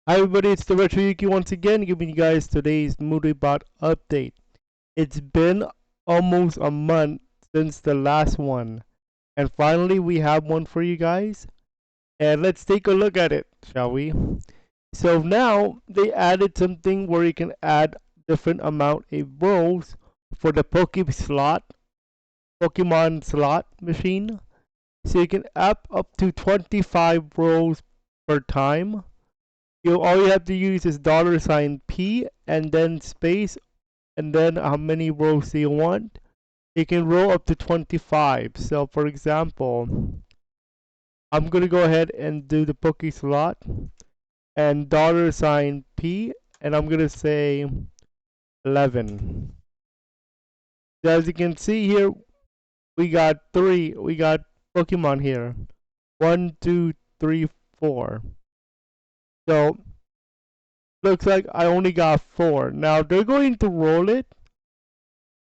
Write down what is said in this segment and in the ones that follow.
Hi everybody, it's the RetroYuuki once again, giving you guys today's MudaeBot update. It's been almost a month since the last one, and finally we have one for you guys. And let's take a look at it, shall we? So now they added something where you can add different amount of rows for the Pokemon slot machine. So you can add up to 25 rows per time. All you have to use is $P and then space and then how many rows do you want. You can row up to 25. So for example, I'm gonna go ahead and do the Poke slot and $P and I'm gonna say 11. So as you can see here, we got Pokemon here. 1, 2, 3, 4. So looks like I only got 4. Now they're going to roll it,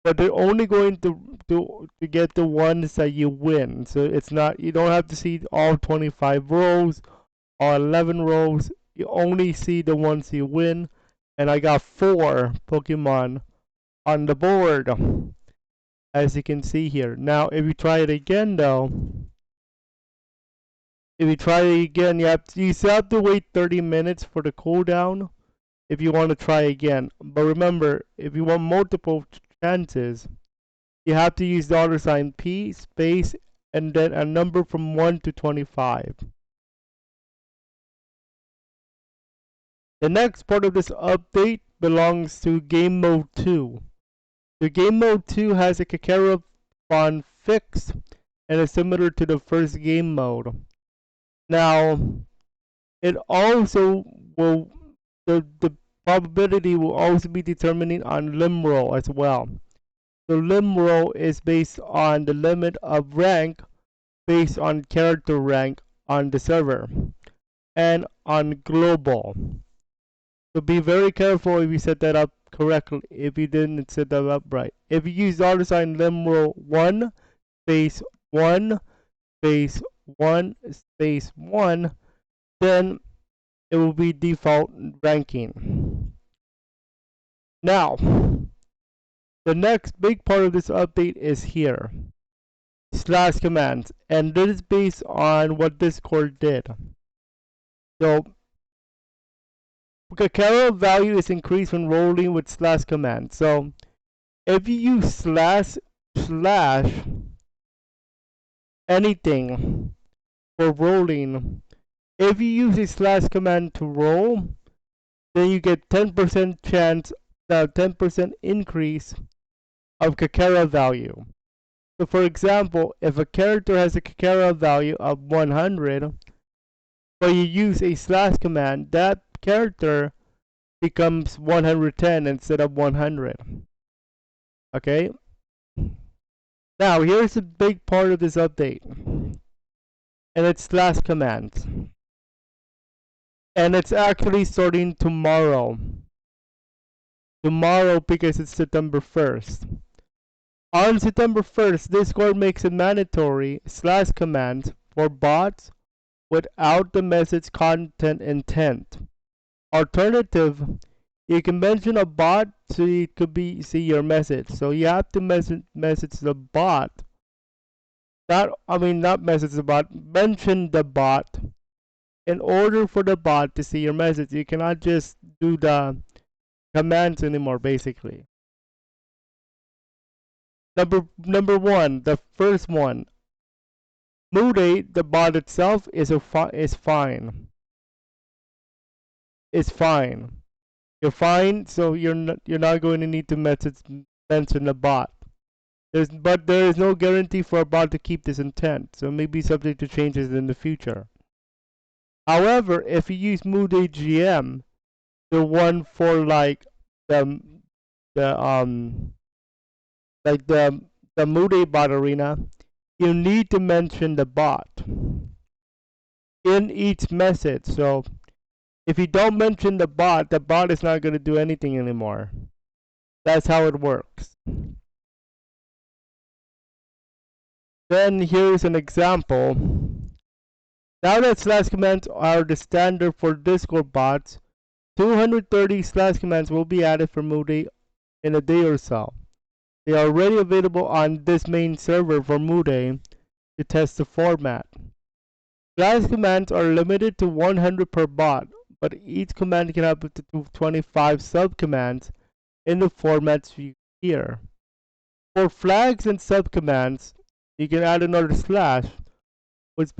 but they're only going to get the ones that you win. So it's not, you don't have to see all 25 rows or 11 rows. You only see the ones you win. And I got 4 Pokemon on the board, as you can see here. Now if you try it again though, you still have to wait 30 minutes for the cooldown if you want to try again. But remember, if you want multiple chances, you have to use $P, space, and then a number from 1 to 25. The next part of this update belongs to Game Mode 2. The Game Mode 2 has a Kakera font fix and is similar to the first game mode. Now, it also will, the probability will also be determining on limb roll as well. The limb roll is based on the limit of rank based on character rank on the server and on global. So be very careful if you set that up correctly, if you didn't set that up right. If you use limb roll 1 space 1 space 1 space 1, then it will be default ranking. Now, the next big part of this update is here. Slash commands, and this is based on what Discord did. So, Kakera value is increased when rolling with slash command. So, if you use slash anything for rolling, if you use a slash command to roll, then you get 10% chance, 10% increase of Kakera value. So for example, if a character has a Kakera value of 100, but you use a slash command, that character becomes 110 instead of 100. Okay? Now, here's a big part of this update. And it's slash commands. And it's actually starting tomorrow. Tomorrow because it's September 1st. On September 1st, Discord makes it mandatory slash commands for bots without the message content intent. Alternative, you can mention a bot so it could see your message. So you have to message the bot. Mention the bot in order for the bot to see your message. You cannot just do the commands anymore, basically. Number one, the first one. Mudae, the bot itself, is fine. It's fine. You're fine, so you're not going to need to mention the bot. But there is no guarantee for a bot to keep this intent, so it may be subject to changes in the future. However, if you use MudaeGM, the one for like the Mudae bot arena, you need to mention the bot in each message. So if you don't mention the bot is not going to do anything anymore. That's how it works. Then here's an example. Now that slash commands are the standard for Discord bots, 230 slash commands will be added for Mudae in a day or so. They are already available on this main server for Mudae to test the format. Slash commands are limited to 100 per bot, but each command can have up to 25 subcommands in the formats viewed here. For flags and subcommands, you can add another slash, which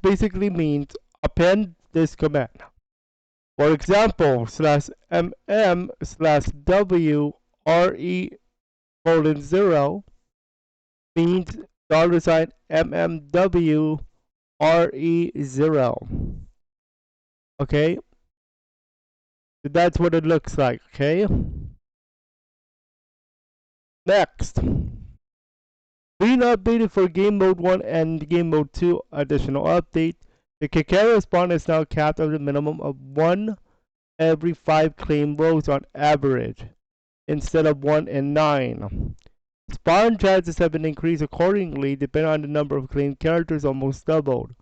basically means append this command. For example, /mm/w_re:0 means $mmwre0. Okay, so that's what it looks like. Okay, next, being updated for game mode 1 and game mode 2 additional update. The Kakera spawn is now capped at a minimum of 1 every 5 claim rows on average, instead of 1 in 9. Spawn chances have been increased accordingly depending on the number of claimed characters, almost doubled.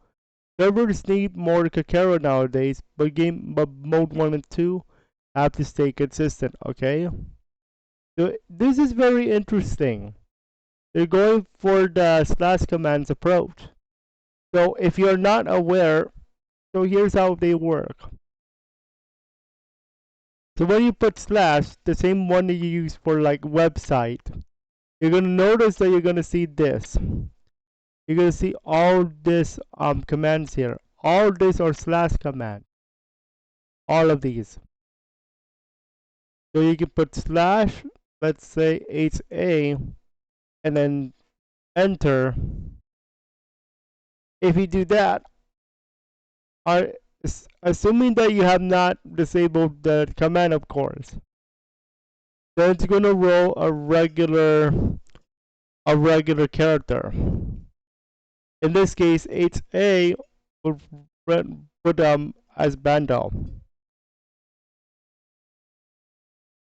Servers need more Kakera nowadays, but mode 1 and 2 have to stay consistent, okay? So this is very interesting. They're going for the slash commands approach. So if you're not aware, so here's how they work. So when you put slash, the same one that you use for like website, you're gonna notice that you're gonna see this. You're gonna see all this commands here. All these are slash command. All of these. So you can put slash, let's say HA, and then enter. If you do that, assuming that you have not disabled the command, of course, then it's gonna roll a regular character. In this case, HA would put as Bando.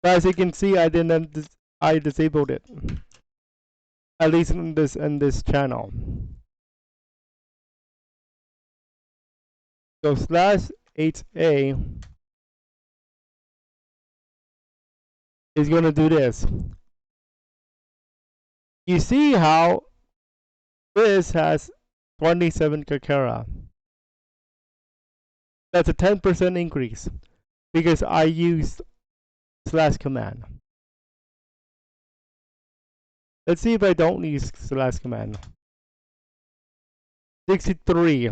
But as you can see, I disabled it. At least in this channel. So slash HA is gonna do this. You see how this has 27 Kakera. That's a 10% increase because I used slash command. Let's see if I don't use slash command. 63.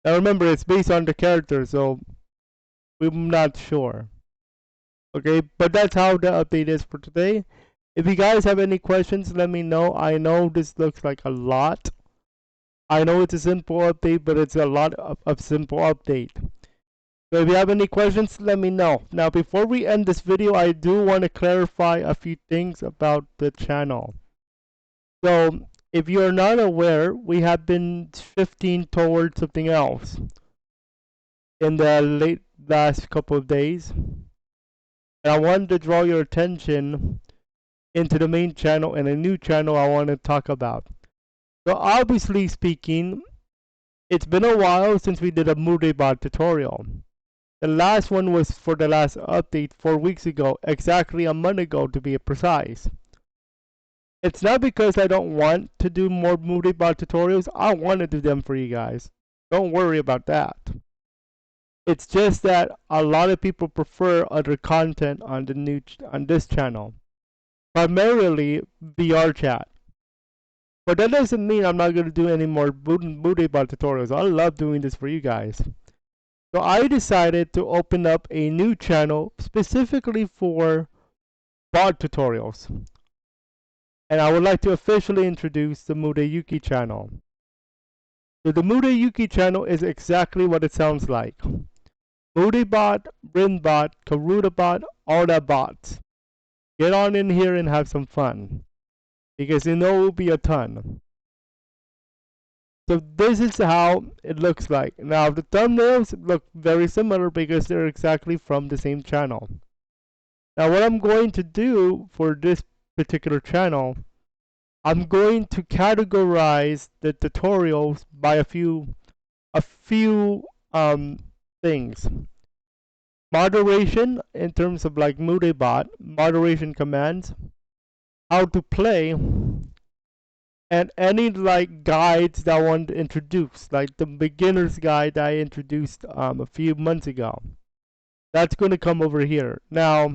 Now remember, it's based on the character, so I'm not sure. Okay, but that's how the update is for today. If you guys have any questions, let me know. I know this looks like a lot. I know it's a simple update, but it's a lot of simple update. So if you have any questions, let me know. Now, before we end this video, I do want to clarify a few things about the channel. So, if you're not aware, we have been shifting towards something else in the last couple of days. And I wanted to draw your attention into the main channel and a new channel I want to talk about. So obviously speaking, it's been a while since we did a Mudae bot tutorial. The last one was for the last update 4 weeks ago, exactly a month ago to be precise. It's not because I don't want to do more Mudae bot tutorials. I want to do them for you guys. Don't worry about that. It's just that a lot of people prefer other content on this channel, primarily VR chat. But that doesn't mean I'm not going to do any more Mudae bot tutorials. I love doing this for you guys. So I decided to open up a new channel specifically for bot tutorials. And I would like to officially introduce the MudaeYuuki channel. So the MudaeYuuki channel is exactly what it sounds like. MudaeBot, BrinBot, KarudaBot, all the bots. Get on in here and have some fun, because you know it will be a ton. So this is how it looks like. Now the thumbnails look very similar because they're exactly from the same channel. Now what I'm going to do for this particular channel, I'm going to categorize the tutorials by a few things. Moderation in terms of like MudaeBot, moderation commands, how to play, and any like guides that I want to introduce, like the beginner's guide that I introduced a few months ago. That's going to come over here. Now,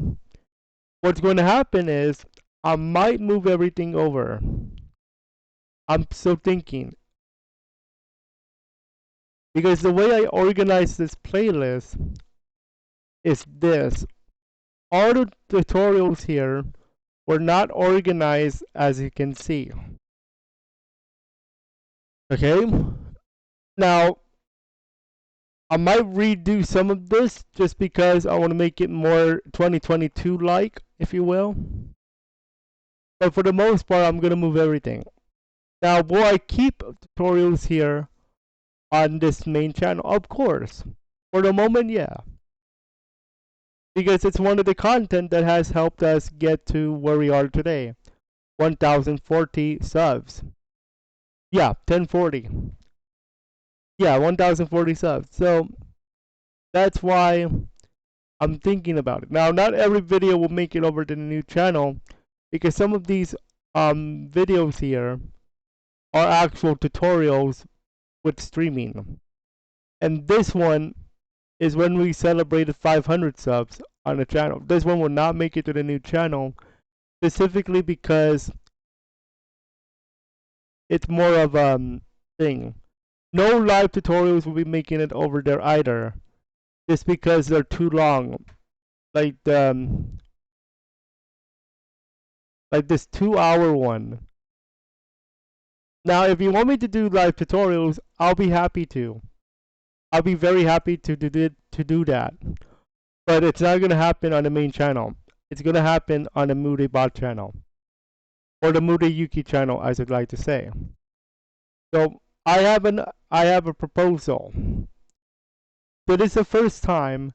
what's going to happen is I might move everything over. I'm still thinking. Because the way I organize this playlist is this. All the tutorials here were not organized as you can see. Okay? Now, I might redo some of this just because I want to make it more 2022-like, if you will. But for the most part, I'm going to move everything. Now, will I keep tutorials here on this main channel? Of course. For the moment, yeah. Because it's one of the content that has helped us get to where we are today. 1,040 subs. Yeah, 1040. Yeah, 1,040 subs. So, that's why I'm thinking about it. Now, not every video will make it over to the new channel, because some of these videos here are actual tutorials with streaming. And this one is when we celebrated 500 subs on the channel. This one will not make it to the new channel, specifically because it's more of a thing. No live tutorials will be making it over there either, just because they're too long. Like like this 2-hour one. Now, if you want me to do live tutorials, I'll be happy to. I'll be very happy to do that. But it's not going to happen on the main channel. It's going to happen on the MudaeBot channel. Or the MudaeYuuki channel, as I'd like to say. So, I have a proposal. So this is the first time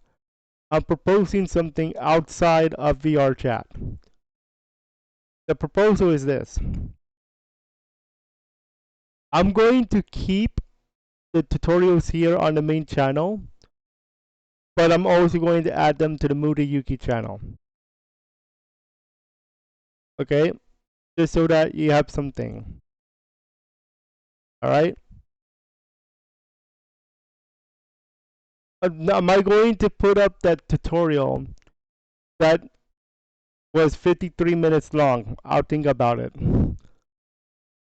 I'm proposing something outside of VR chat. The proposal is this. I'm going to keep the tutorials here on the main channel, but I'm also going to add them to the MudaeYuuki channel. Okay? Just so that you have something. Alright? Am I going to put up that tutorial that was 53 minutes long? I'll think about it.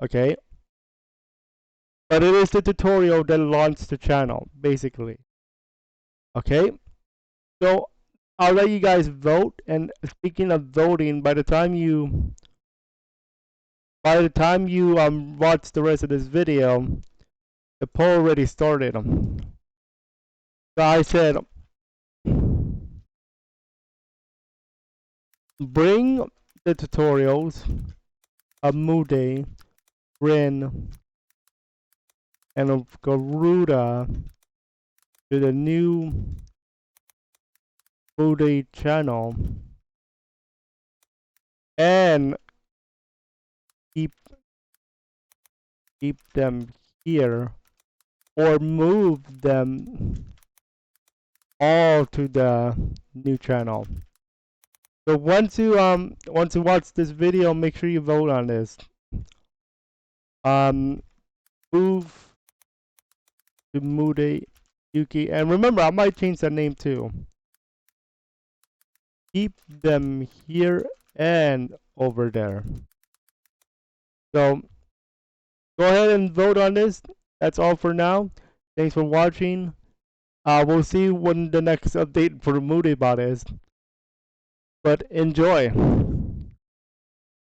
Okay? But it is the tutorial that launched the channel, basically. Okay? So, I'll let you guys vote. And speaking of voting, by the time you watch the rest of this video, the poll already started. So I said, bring the tutorials of Mudae, Rin, and of Garuda to the new Mudae channel, and keep them here, or move them all to the new channel. So once you watch this video, make sure you vote on this. Move to MudaeYuuki, and remember, I might change the name too. Keep them here and over there. So go ahead and vote on this. That's all for now. Thanks for watching. We'll see when the next update for MudaeBot is. But enjoy.